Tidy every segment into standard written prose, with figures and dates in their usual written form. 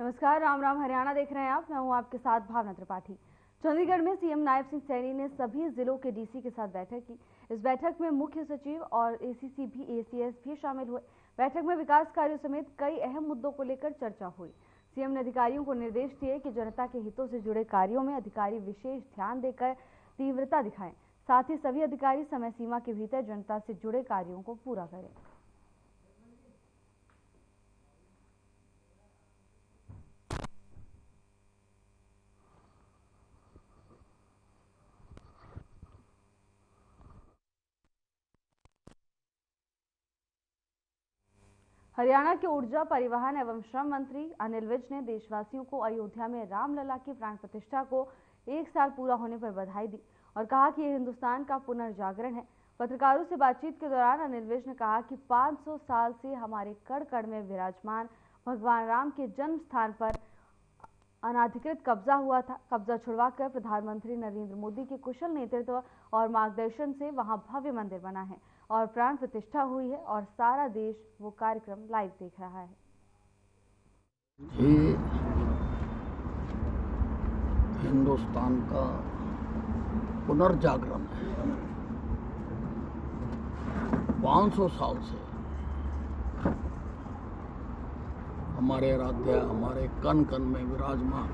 नमस्कार, राम राम हरियाणा देख रहे हैं आप। मैं हूं आपके साथ भावना त्रिपाठी। चंडीगढ़ में सीएम नायब सिंह सैनी ने सभी जिलों के डीसी के साथ बैठक की। इस बैठक में मुख्य सचिव और एसीएस भी शामिल हुए। बैठक में विकास कार्यों समेत कई अहम मुद्दों को लेकर चर्चा हुई। सीएम ने अधिकारियों को निर्देश दिए कि जनता के हितों से जुड़े कार्यों में अधिकारी विशेष ध्यान देकर तीव्रता दिखाएं। साथ ही सभी अधिकारी समय सीमा के भीतर जनता से जुड़े कार्यों को पूरा करें। हरियाणा के ऊर्जा, परिवहन एवं श्रम मंत्री अनिल विज ने देशवासियों को अयोध्या में रामलला की प्राण प्रतिष्ठा को 1 साल पूरा होने पर बधाई दी और कहा कि यह हिंदुस्तान का पुनर्जागरण है। पत्रकारों से बातचीत के दौरान अनिल विज ने कहा कि 500 साल से हमारे कण कण में विराजमान भगवान राम के जन्म स्थान पर अनाधिकृत कब्जा हुआ था। कब्जा छुड़वाकर प्रधानमंत्री नरेंद्र मोदी के कुशल नेतृत्व और मार्गदर्शन से वहां भव्य मंदिर बना है और प्राण प्रतिष्ठा हुई है और सारा देश वो कार्यक्रम लाइव देख रहा है। ये हिंदुस्तान का पुनर्जागरण है। 500 साल से हमारे आराध्य, हमारे कण कण में विराजमान,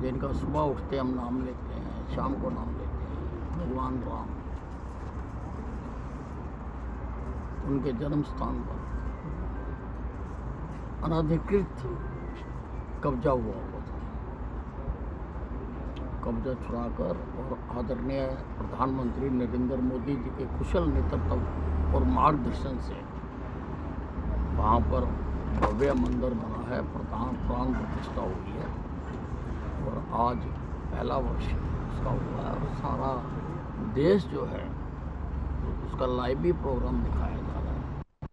जिनका सुबह उठते हम नाम लेते हैं, शाम को नाम लेते हैं, भगवान राम, उनके जन्म स्थान पर अनाधिकृत कब्जा हुआ था। कब्जा छुड़ाकर और आदरणीय प्रधानमंत्री नरेंद्र मोदी जी के कुशल नेतृत्व और मार्गदर्शन से वहाँ पर भव्य मंदिर बना है, प्राण प्रतिष्ठा हुई है और आज पहला वर्ष उसका हुआ है और सारा देश जो है उसका लाइव भी प्रोग्राम दिखाया जा रहा है।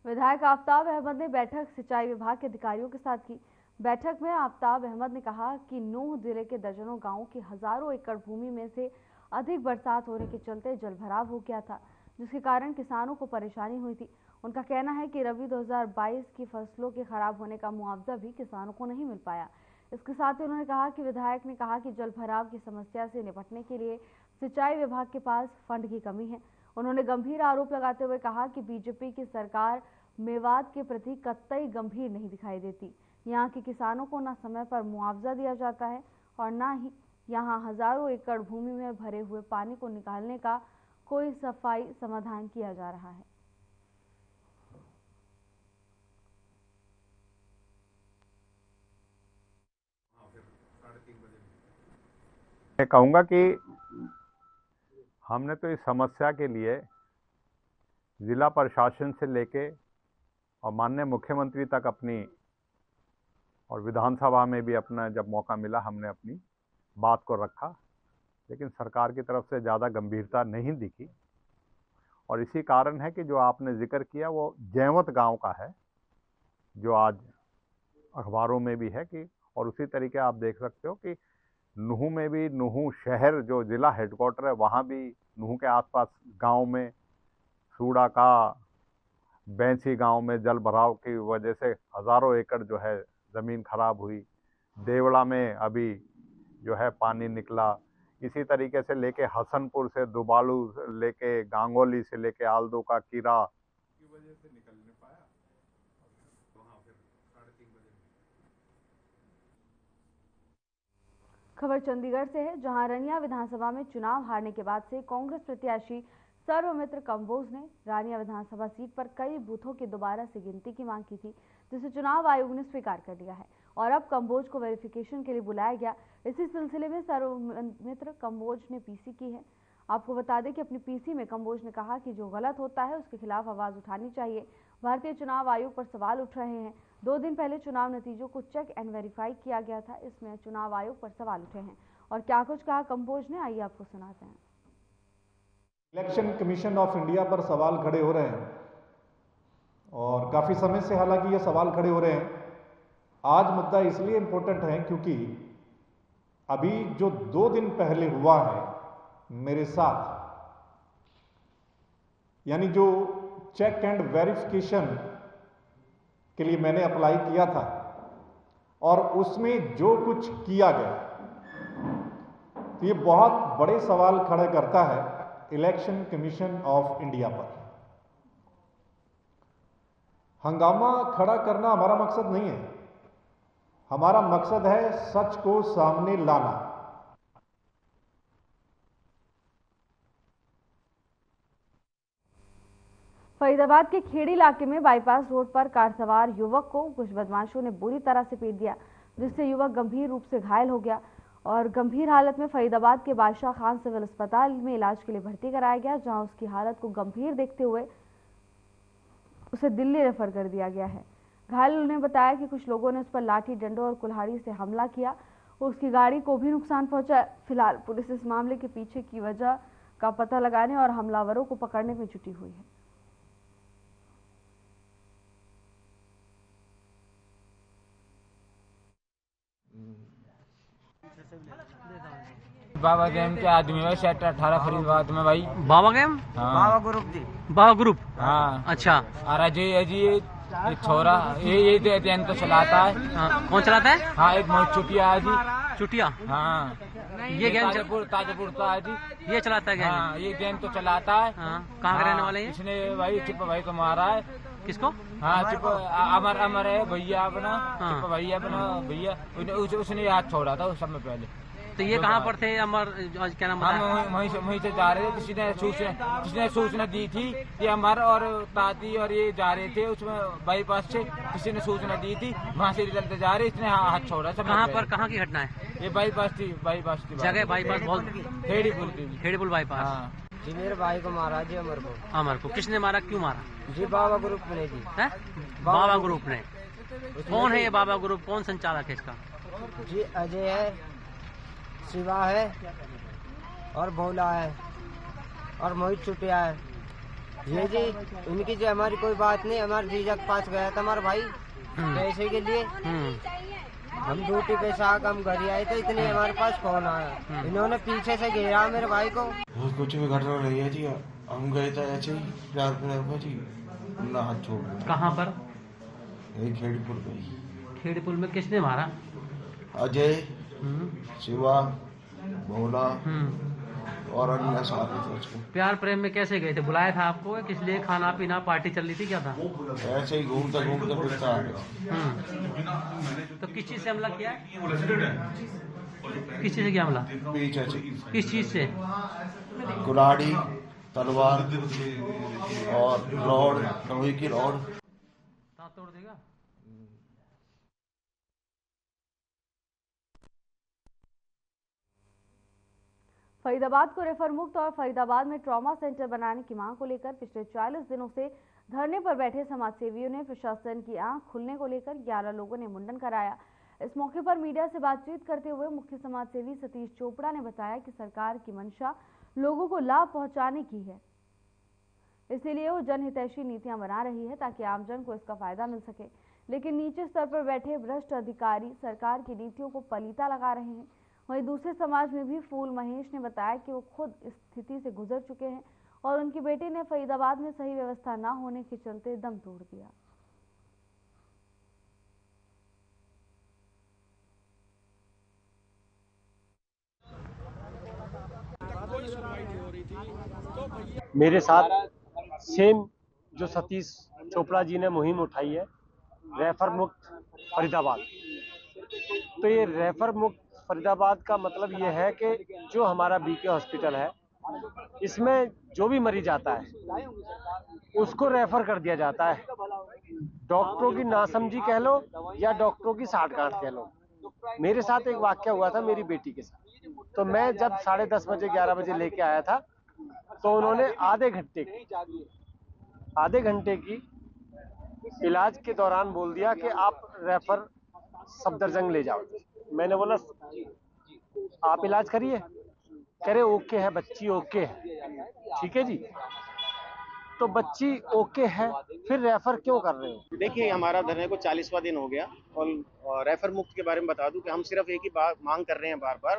विधायक आफ्ताब अहमद ने बैठक सिंचाई विभाग के अधिकारियों के साथ की। बैठक में आफ्ताब अहमद ने कहा कि नूंह जिले के दर्जनों गांवों की हजारों एकड़ भूमि में से अधिक बरसात होने के चलते जलभराव हो गया था, जिसके कारण किसानों को परेशानी हुई थी। उनका कहना है कि रबी 2022 की फसलों के खराब होने का मुआवजा भी किसानों को नहीं मिल पाया। इसके साथ ही उन्होंने कहा कि विधायक ने कहा कि जलभराव की समस्या से निपटने के लिए सिंचाई विभाग के पास फंड की कमी है। उन्होंने गंभीर आरोप लगाते हुए कहा कि बीजेपी की सरकार मेवात के प्रति कतई गंभीर नहीं दिखाई देती। यहाँ के किसानों को न समय पर मुआवजा दिया जाता है और न ही यहाँ हजारों एकड़ भूमि में भरे हुए पानी को निकालने का कोई सफाई समाधान किया जा रहा है। मैं कहूँगा कि हमने तो इस समस्या के लिए जिला प्रशासन से लेके और माननीय मुख्यमंत्री तक अपनी और विधानसभा में भी अपना जब मौका मिला हमने अपनी बात को रखा, लेकिन सरकार की तरफ से ज़्यादा गंभीरता नहीं दिखी और इसी कारण है कि जो आपने जिक्र किया वो जैवत गांव का है, जो आज अखबारों में भी है कि, और उसी तरीके आप देख सकते हो कि नूंह में भी, नूंह शहर जो जिला हेडक्वार्टर है वहाँ भी नूंह के आसपास गांव में सूड़ा का बैंसी गांव में जल भराव की वजह से हज़ारों एकड़ जो है ज़मीन खराब हुई। देवड़ा में अभी जो है पानी निकला। इसी तरीके से लेके हसनपुर से दुबालू लेके गांगोली से लेके आलदो का कीरा की वजह से निकल नहीं पाया। वहाँ फिर 3:30 बजे। खबर चंडीगढ़ से है, जहां रनिया विधानसभा में चुनाव हारने के बाद से कांग्रेस प्रत्याशी सर्वमित्र कंबोज ने रानिया विधानसभा सीट पर कई बूथों की दोबारा से गिनती की मांग की थी, जिसे चुनाव आयोग ने स्वीकार कर लिया है और अब कंबोज को वेरिफिकेशन के लिए बुलाया गया। इसी सिलसिले में सर्वमित्र कंबोज ने पीसी की है। आपको बता दें कि अपनी पीसी में कंबोज ने कहा कि जो गलत होता है उसके खिलाफ आवाज उठानी चाहिए। भारतीय चुनाव आयोग पर सवाल उठ रहे हैं। 2 दिन पहले चुनाव नतीजों को चेक एंड वेरीफाई किया गया था। इसमें चुनाव आयोग पर सवाल उठे हैं और क्या कुछ कहा कंबोज ने, आइए आपको सुनाते हैं। इलेक्शन कमीशन ऑफ इंडिया पर सवाल खड़े हो रहे हैं और काफी समय से हालांकि ये सवाल खड़े हो रहे हैं। आज मुद्दा इसलिए इंपॉर्टेंट है क्योंकि अभी जो 2 दिन पहले हुआ है मेरे साथ, यानी जो चेक एंड वेरिफिकेशन के लिए मैंने अप्लाई किया था और उसमें जो कुछ किया गया, तो ये बहुत बड़े सवाल खड़े करता है इलेक्शन कमीशन ऑफ इंडिया पर। हंगामा खड़ा करना हमारा मकसद नहीं है, हमारा मकसद है सच को सामने लाना। फरीदाबाद के खेड़ी इलाके में बाईपास रोड पर कार सवार युवक को कुछ बदमाशों ने बुरी तरह से पीट दिया, जिससे युवक गंभीर रूप से घायल हो गया और गंभीर हालत में फरीदाबाद के बादशाह खान सिविल अस्पताल में इलाज के लिए भर्ती कराया गया, जहां उसकी हालत को गंभीर देखते हुए उसे दिल्ली रेफर कर दिया गया है। घायल ने बताया कि कुछ लोगों ने उस पर लाठी डंडों और कुल्हाड़ी से हमला किया और उसकी गाड़ी को भी नुकसान पहुंचा। फिलहाल पुलिस इस मामले के पीछे की वजह का पता लगाने और हमलावरों को पकड़ने में जुटी हुई है। बाबा गेम के आदमी है सेक्टर 18 फरीदाबाद में भाई। बाबा गेम? हाँ। बाबा ग्रुप जी। बाबा ग्रुप? हाँ। अच्छा। अरे जी ये छोरा ये देन तो चलाता है। हाँ। कौन चलाता है? हाँ, एक मोहित चुटिया है जी। चुटिया? हाँ। ये गेम ताजपुर का है जी। ये चलाता है गेम? हाँ, ये गेम तो चलाता है। हाँ। कहाँ के रहने वाले हैं? इसने भाई चिप भाई को मारा है। किसको? हाँ, चिप अमर है भैया अपना। हाँ। चिप भैया अपना भैया उसने हाथ छोड़ा था उस समय पहले। तो ये कहाँ पर थे अमर? क्या नाम हम वहीं से जा रहे थे, किसी ने सूचना दी थी कि अमर और ताती और ये जा रहे थे उसमें बाईपास से, किसी ने सूचना दी थी, वहाँ से चलते जा रहे, इसने हाथ छोड़ा। कहाँ पर? कहाँ की घटना है ये? बाईपास थी जगह बाईपास बहुत खेड़ीपुल बाईपास। हाँ। जी मेरे भाई को मारा जी, अमर को। किसने मारा? क्यों मारा जी? बाबा ग्रुप ने जी। है? बाबा ग्रुप ने? कौन है ये बाबा ग्रुप? कौन संचालक है इसका? जी अजय है, शिवा है और भोला है और मोहित चुटिया है। ये जी इनकी जी हमारी कोई बात नहीं। हमारे जीजा के पास गया था हमारा भाई पैसे के लिए। हम ड्यूटी पे से आकर हम घर आए थे, इतने हमारे पास फोन आया, इन्होंने पीछे से घेरा मेरे भाई को। बहुत कुछ भी घटना रही है जी। हम गए थे ऐसे ही प्यार पे जी, हमने हाथ छोड़ दिया। कहाँ पर? यही खेड़ीपुर पे। खेड़ीपुल में किसने मारा? अजय, शिवा, भोला और अन्य साथी थे उसको। प्यार प्रेम में कैसे गए थे? बुलाया था आपको? किस लिए? खाना पीना पार्टी चल रही थी? क्या था? ऐसे ही घूमते फिरता आ गया। तो किस चीज से हमला किया? किस चीज से किया हमला? पीछे से। किस चीज से? कुल्हाड़ी, तलवार और रॉड, लोहे की रॉड। दांत तोड़ देगा? फरीदाबाद को रेफर मुक्त और फरीदाबाद में ट्रॉमा सेंटर बनाने की मांग को लेकर पिछले 40 दिनों से धरने पर बैठे समाजसेवियों ने प्रशासन की आंख खुलने को लेकर 11 लोगों ने मुंडन कराया। इस मौके पर मीडिया से बातचीत करते हुए मुख्य समाजसेवी सतीश चोपड़ा ने बताया कि सरकार की मंशा लोगों को लाभ पहुंचाने की है, इसीलिए वो जनहितैषी नीतियां बना रही है ताकि आमजन को इसका फायदा मिल सके। लेकिन नीचे स्तर पर बैठे भ्रष्ट अधिकारी सरकार की नीतियों को पलीता लगा रहे हैं। वहीं दूसरे समाज में भी फूल महेश ने बताया कि वो खुद इस स्थिति से गुजर चुके हैं और उनकी बेटी ने फरीदाबाद में सही व्यवस्था न होने के चलते दम तोड़ दिया। मेरे साथ सेम जो सतीश चोपड़ा जी ने मुहिम उठाई है, रेफर मुक्त फरीदाबाद। तो ये रेफर मुक्त फरीदाबाद का मतलब ये है कि जो हमारा बीके हॉस्पिटल है, इसमें जो भी मरीज आता है उसको रेफर कर दिया जाता है। डॉक्टरों की नासमझी कह लो या डॉक्टरों की साठगांठ कह लो। मेरे साथ एक वाकया हुआ था मेरी बेटी के साथ। तो मैं जब 10:30 बजे 11 बजे लेके आया था, तो उन्होंने आधे घंटे की इलाज के दौरान बोल दिया कि आप रेफर सफदरजंग ले जाओ। मैंने बोला आप इलाज करिए। कह रहे ओके है, बच्ची ओके है। ठीक है जी, तो बच्ची ओके है, फिर रेफर क्यों कर रहे हो? देखिए, हमारा धरने को 40वां दिन हो गया और रेफर मुक्त के बारे में बता दूं कि हम सिर्फ एक ही बात मांग कर रहे हैं बार बार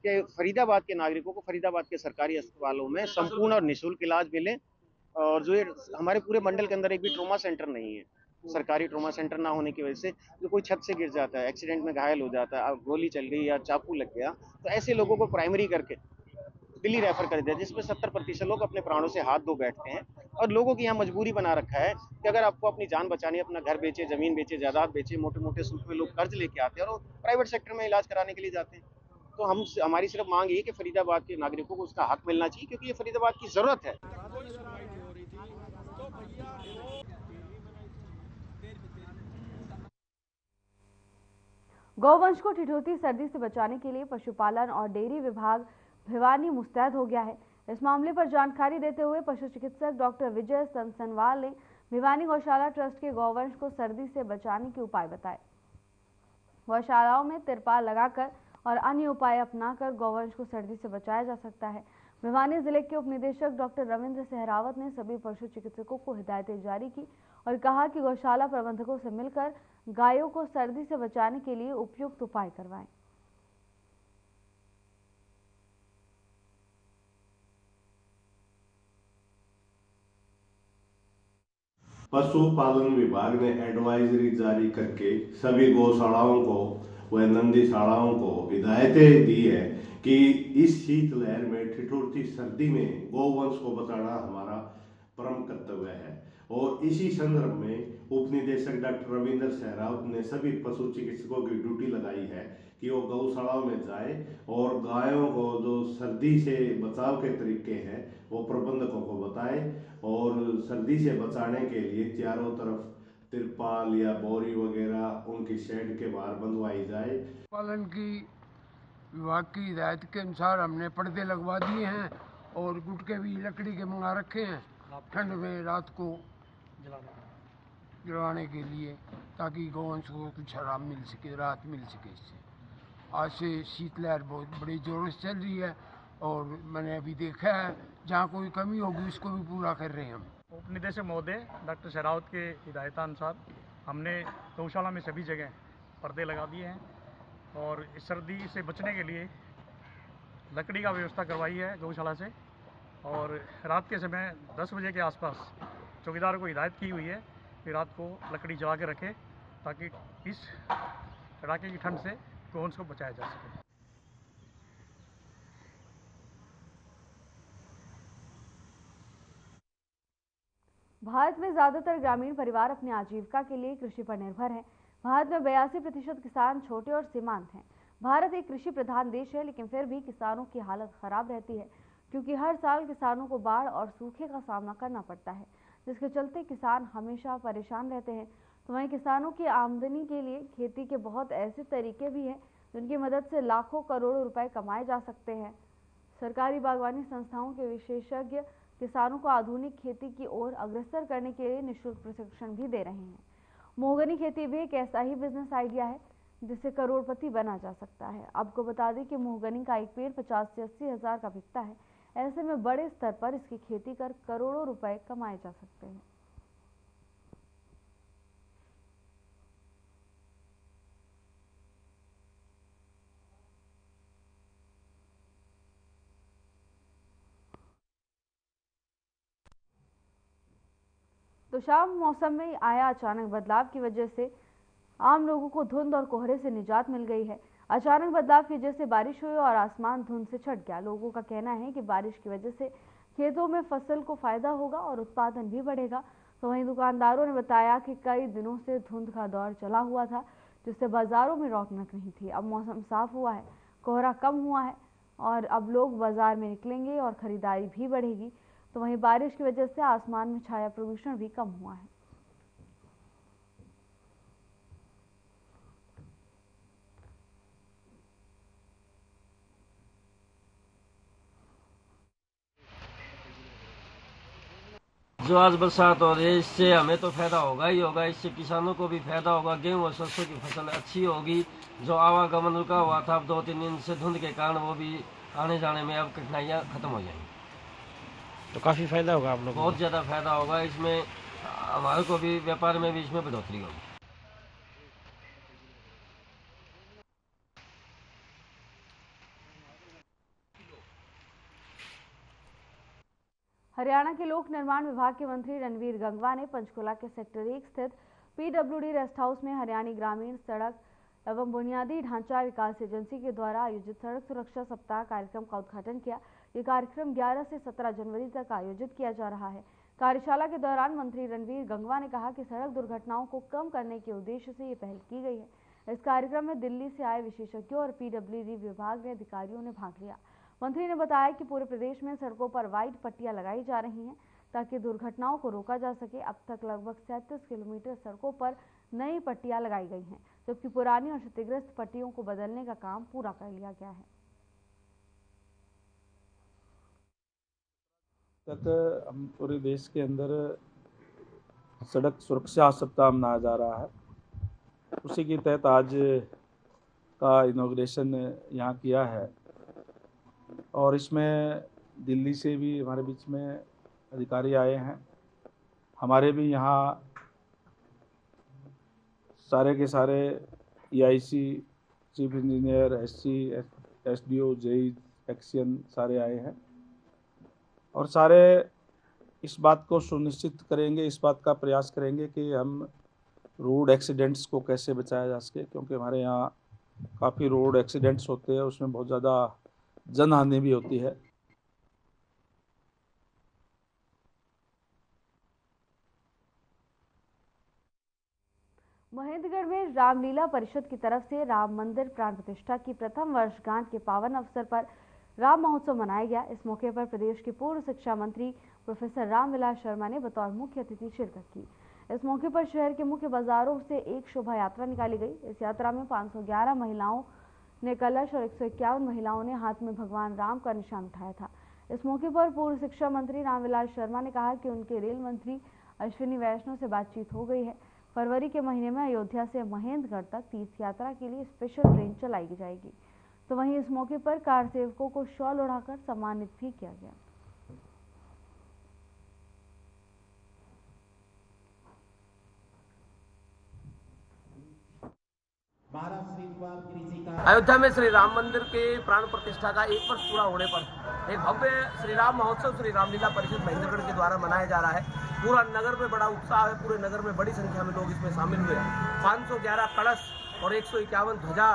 कि फरीदाबाद के नागरिकों को फरीदाबाद के सरकारी अस्पतालों में संपूर्ण और निःशुल्क इलाज मिले और जो ये हमारे पूरे मंडल के अंदर एक भी ट्रॉमा सेंटर नहीं है, सरकारी ट्रॉमा सेंटर ना होने की वजह से जो कोई छत से गिर जाता है, एक्सीडेंट में घायल हो जाता है, गोली चल गई या चाकू लग गया, तो ऐसे लोगों को प्राइमरी करके दिल्ली रेफर कर दिया, जिसमें 70% लोग अपने प्राणों से हाथ धो बैठते हैं। और लोगों की यहाँ मजबूरी बना रखा है कि अगर आपको अपनी जान बचानी है, अपना घर बेचे, जमीन बेचे, जायदाद बेचे, मोटे मोटे सूद में लोग कर्ज लेके आते हैं और प्राइवेट सेक्टर में इलाज कराने के लिए जाते हैं। तो हमारी सिर्फ मांग ये है कि फरीदाबाद के नागरिकों को उसका हक मिलना चाहिए, क्योंकि ये फरीदाबाद की जरूरत है। गौवंश को ठिठुरती सर्दी से बचाने के लिए पशुपालन और डेयरी विभाग भिवानी मुस्तैद हो गया है। इस मामले पर जानकारी देते हुए पशु चिकित्सक डॉक्टर विजय सनसनवाल ने भिवानी गौशाला ट्रस्ट के गौवंश को सर्दी से बचाने के उपाय बताए। गौशालाओं में तिरपाल लगाकर और अन्य उपाय अपनाकर गौवंश को सर्दी से बचाया जा सकता है। भिवानी जिले के उप निदेशक डॉक्टर रविंद्र सहरावत ने सभी पशु चिकित्सकों को हिदायतें जारी की और कहा कि गौशाला प्रबंधकों से मिलकर गायों को सर्दी से बचाने के लिए उपयुक्त उपाय करवाएं। पशुपालन विभाग ने एडवाइजरी जारी करके सभी गौशालाओं को व नंदीशालाओं को हिदायतें दी है कि इस शीतलहर में ठिठुरती सर्दी में गौवंश को बचाना हमारा परम कर्तव्य है। और इसी संदर्भ में उप निदेशक डॉक्टर रविंद्र सहरावत ने सभी पशु चिकित्सकों की ड्यूटी लगाई है कि वो गौशालाओं में जाए और गायों को जो सर्दी से बचाव के तरीके हैं वो प्रबंधकों को बताए और सर्दी से बचाने के लिए चारों तरफ तिरपाल या बोरी वगैरह उनकी शेड के बाहर बंधवाई जाए। पालन की विभाग की हिदायत के अनुसार हमने पर्दे लगवा दिए हैं और गुटके भी लकड़ी के मंगा रखे हैं ठंड में रात को जलाने के लिए, ताकि गौवंश को कुछ आराम मिल सके, राहत मिल सके। इससे आज से शीतलहर बहुत बड़ी जोरों से चल रही है और मैंने अभी देखा है जहाँ कोई कमी होगी उसको भी पूरा कर रहे हैं हम। उप निदेशक महोदय डॉक्टर सहरावत के हिदायतानुसार हमने गौशाला में सभी जगह पर्दे लगा दिए हैं और इस सर्दी से बचने के लिए लकड़ी का व्यवस्था करवाई है गौशाला से। और रात के समय 10 बजे के आसपास चौकीदार को हिदायत की हुई है कि रात को लकड़ी जला के रखे ताकि इस कड़ाके की ठंड से गौवंश को बचाया जा सके। भारत में ज्यादातर ग्रामीण परिवार अपनी आजीविका के लिए कृषि पर निर्भर हैं। भारत में 82% किसान छोटे और सीमांत हैं। भारत एक कृषि प्रधान देश है, लेकिन फिर भी किसानों की हालत खराब रहती है, क्योंकि हर साल किसानों को बाढ़ और सूखे का सामना करना पड़ता है, जिसके चलते किसान हमेशा परेशान रहते हैं। तो वहीं किसानों की आमदनी के लिए खेती के बहुत ऐसे तरीके भी हैं जिनकी मदद से लाखों करोड़ों रुपए कमाए जा सकते हैं। सरकारी बागवानी संस्थाओं के विशेषज्ञ किसानों को आधुनिक खेती की ओर अग्रसर करने के लिए निःशुल्क प्रशिक्षण भी दे रहे हैं। मोहगनी खेती भी एक ऐसा ही बिजनेस आइडिया है जिससे करोड़पति बना जा सकता है। आपको बता दें कि मोहगनी का एक पेड़ 50 से 80 हज़ार का बिकता है। ऐसे में बड़े स्तर पर इसकी खेती कर करोड़ों रुपए कमाए जा सकते हैं। तो शाम मौसम में आया अचानक बदलाव की वजह से आम लोगों को धुंध और कोहरे से निजात मिल गई है। अचानक बदलाव की वजह से बारिश हुई और आसमान धुंध से छट गया। लोगों का कहना है कि बारिश की वजह से खेतों में फसल को फायदा होगा और उत्पादन भी बढ़ेगा। तो वहीं दुकानदारों ने बताया कि कई दिनों से धुंध का दौर चला हुआ था, जिससे बाजारों में रौनक नहीं थी। अब मौसम साफ हुआ है, कोहरा कम हुआ है और अब लोग बाजार में निकलेंगे और खरीदारी भी बढ़ेगी। तो वहीं बारिश की वजह से आसमान में छाया प्रदूषण भी कम हुआ है। जो आज बरसात हो रही है इससे हमें तो फायदा होगा ही होगा, इससे किसानों को भी फायदा होगा। गेहूं और सरसों की फसल अच्छी होगी। जो आवागमन रुका हुआ था अब 2-3 दिन से धुंध के कारण वो भी आने जाने में अब कठिनाइयां खत्म हो जाएंगी। तो काफ़ी फायदा होगा आप लोगों को? बहुत ज़्यादा फायदा होगा। इसमें हमारे को भी व्यापार में भी इसमें बढ़ोतरी होगी। हरियाणा के लोक निर्माण विभाग के मंत्री रणवीर गंगवा ने पंचकुला के सेक्टर 1 स्थित पीडब्ल्यूडी रेस्ट हाउस में हरियाणा ग्रामीण सड़क एवं बुनियादी ढांचा विकास एजेंसी के द्वारा आयोजित सड़क सुरक्षा सप्ताह कार्यक्रम का उद्घाटन किया। ये कार्यक्रम 11 से 17 जनवरी तक आयोजित किया जा रहा है। कार्यशाला के दौरान मंत्री रणवीर गंगवा ने कहा कि सड़क दुर्घटनाओं को कम करने के उद्देश्य से ये पहल की गई है। इस कार्यक्रम में दिल्ली से आए विशेषज्ञों और पीडब्ल्यूडी विभाग के अधिकारियों ने भाग लिया। मंत्री ने बताया कि पूरे प्रदेश में सड़कों पर व्हाइट पट्टियां लगाई जा रही हैं ताकि दुर्घटनाओं को रोका जा सके। अब तक लगभग 37 किलोमीटर सड़कों पर नई पट्टियां लगाई गई हैं, जबकि पुरानी और क्षतिग्रस्त पट्टियों को बदलने का काम पूरा कर लिया गया है। तक हम पूरे देश के अंदर सड़क सुरक्षा सप्ताह मनाया जा रहा है। उसी के तहत आज का इनॉग्रेशन यहाँ किया है और इसमें दिल्ली से भी हमारे बीच में अधिकारी आए हैं। हमारे भी यहाँ सारे के सारे EIC, chief engineer, SC, SDO, JE, XEN सारे आए हैं और सारे इस बात को सुनिश्चित करेंगे, इस बात का प्रयास करेंगे कि हम रोड एक्सीडेंट्स को कैसे बचाया जा सके, क्योंकि हमारे यहाँ काफ़ी रोड एक्सीडेंट्स होते हैं, उसमें बहुत ज़्यादा जनहानि भी होती है। महेंद्रगढ़ में रामलीला परिषद की तरफ से राम मंदिर प्राण प्रतिष्ठा की प्रथम वर्षगांठ के पावन अवसर पर राम महोत्सव मनाया गया। इस मौके पर प्रदेश के पूर्व शिक्षा मंत्री प्रोफेसर रामविलास शर्मा ने बतौर मुख्य अतिथि शिरकत की। इस मौके पर शहर के मुख्य बाजारों से एक शोभा यात्रा निकाली गई। इस यात्रा में 511 महिलाओं ने कलश और 151 महिलाओं ने हाथ में भगवान राम का निशान उठाया था। इस मौके पर पूर्व शिक्षा मंत्री रामविलास शर्मा ने कहा कि उनके रेल मंत्री अश्विनी वैष्णव से बातचीत हो गई है। फरवरी के महीने में अयोध्या से महेंद्रगढ़ तक तीर्थ यात्रा के लिए स्पेशल ट्रेन चलाई जाएगी। तो वहीं इस मौके पर कार सेवकों को शॉल ओढ़ाकर सम्मानित भी किया गया। अयोध्या में श्री राम मंदिर के प्राण प्रतिष्ठा का 1 वर्ष पूरा होने पर एक भव्य श्री राम महोत्सव श्री रामलीला परिषद महेंद्रगढ़ के द्वारा मनाया जा रहा है। पूरा नगर में बड़ा उत्साह है, पूरे नगर में बड़ी संख्या में लोग इसमें शामिल हुए। 511 कलश और 151 ध्वजा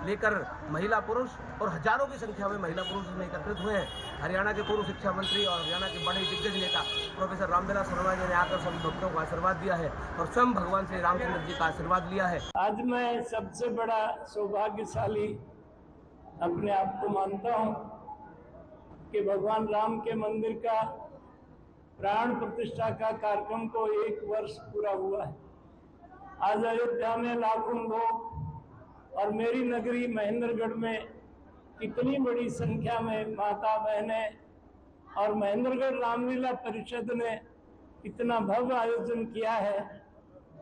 लेकर महिला पुरुष और हजारों की संख्या में महिला पुरुष इसमें एकत्रित हुए हैं। हरियाणा के पूर्व शिक्षा मंत्री और हरियाणा के बड़े दिग्गज नेता प्रोफेसर रामविलास शर्मा जी ने आकर सभी भक्तों को आशीर्वाद दिया है और स्वयं भगवान श्री रामचंद्र जी का आशीर्वाद लिया है। आज मैं सबसे बड़ा सौभाग्यशाली अपने आप को मानता हूँ कि भगवान राम के मंदिर का प्राण प्रतिष्ठा का कार्यक्रम को 1 वर्ष पूरा हुआ है। आज अयोध्या में लाखों लोग और मेरी नगरी महेंद्रगढ़ में इतनी बड़ी संख्या में माता बहनें और महेंद्रगढ़ रामलीला परिषद ने इतना भव्य आयोजन किया है।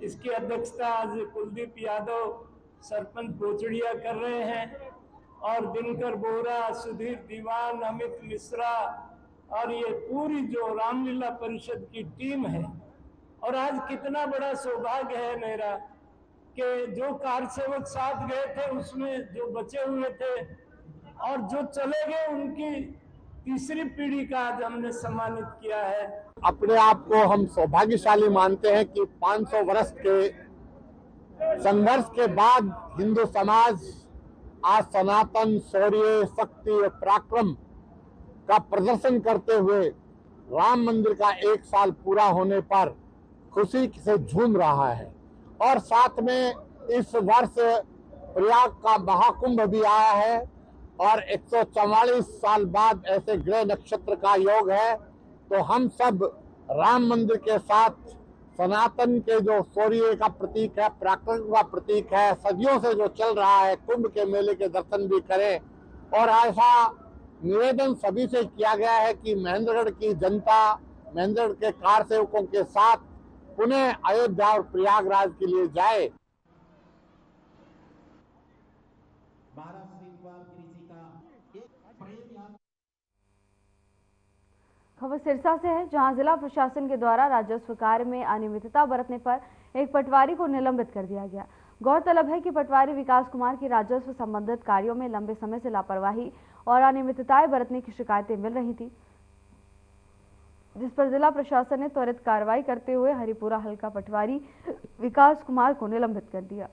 इसकी अध्यक्षता आज कुलदीप यादव सरपंच बोचड़िया कर रहे हैं और दिनकर बोरा, सुधीर दीवान, अमित मिश्रा और ये पूरी जो रामलीला परिषद की टीम है। और आज कितना बड़ा सौभाग्य है मेरा कि जो कार सेवक साथ गए थे उसमें जो बचे हुए थे और जो चले गए उनकी तीसरी पीढ़ी का आज हमने सम्मानित किया है। अपने आप को हम सौभाग्यशाली मानते हैं कि 500 वर्ष के संघर्ष के बाद हिंदू समाज आज सनातन शौर्य, शक्ति और पराक्रम का प्रदर्शन करते हुए राम मंदिर का 1 साल पूरा होने पर खुशी से झूम रहा है। और साथ में इस वर्ष प्रयाग का महाकुंभ भी आया है और 144 साल बाद ऐसे ग्रह नक्षत्र का योग है। तो हम सब राम मंदिर के साथ सनातन के जो शौर्य का प्रतीक है, पराक्रम का प्रतीक है, सदियों से जो चल रहा है, कुंभ के मेले के दर्शन भी करें। और ऐसा निवेदन सभी से किया गया है कि महेंद्रगढ़ की जनता महेंद्रगढ़ के कार सेवकों के साथ पुनः अयोध्या और प्रयागराज के लिए जाए। खबर सिरसा से है, जहां जिला प्रशासन के द्वारा राजस्व कार्य में अनियमितता बरतने पर एक पटवारी को निलंबित कर दिया गया। गौरतलब है कि पटवारी विकास कुमार की राजस्व संबंधित कार्यों में लंबे समय से लापरवाही और अनियमितताएं बरतने की शिकायतें मिल रही थी। जिस पर जिला प्रशासन ने त्वरित कार्रवाई करते हुए हरिपुरा हल्का पटवारी विकास कुमार को निलंबित कर दिया।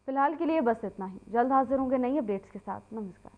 फिलहाल के लिए बस इतना ही। जल्द हाजिर होंगे नई अपडेट्स के साथ। नमस्कार।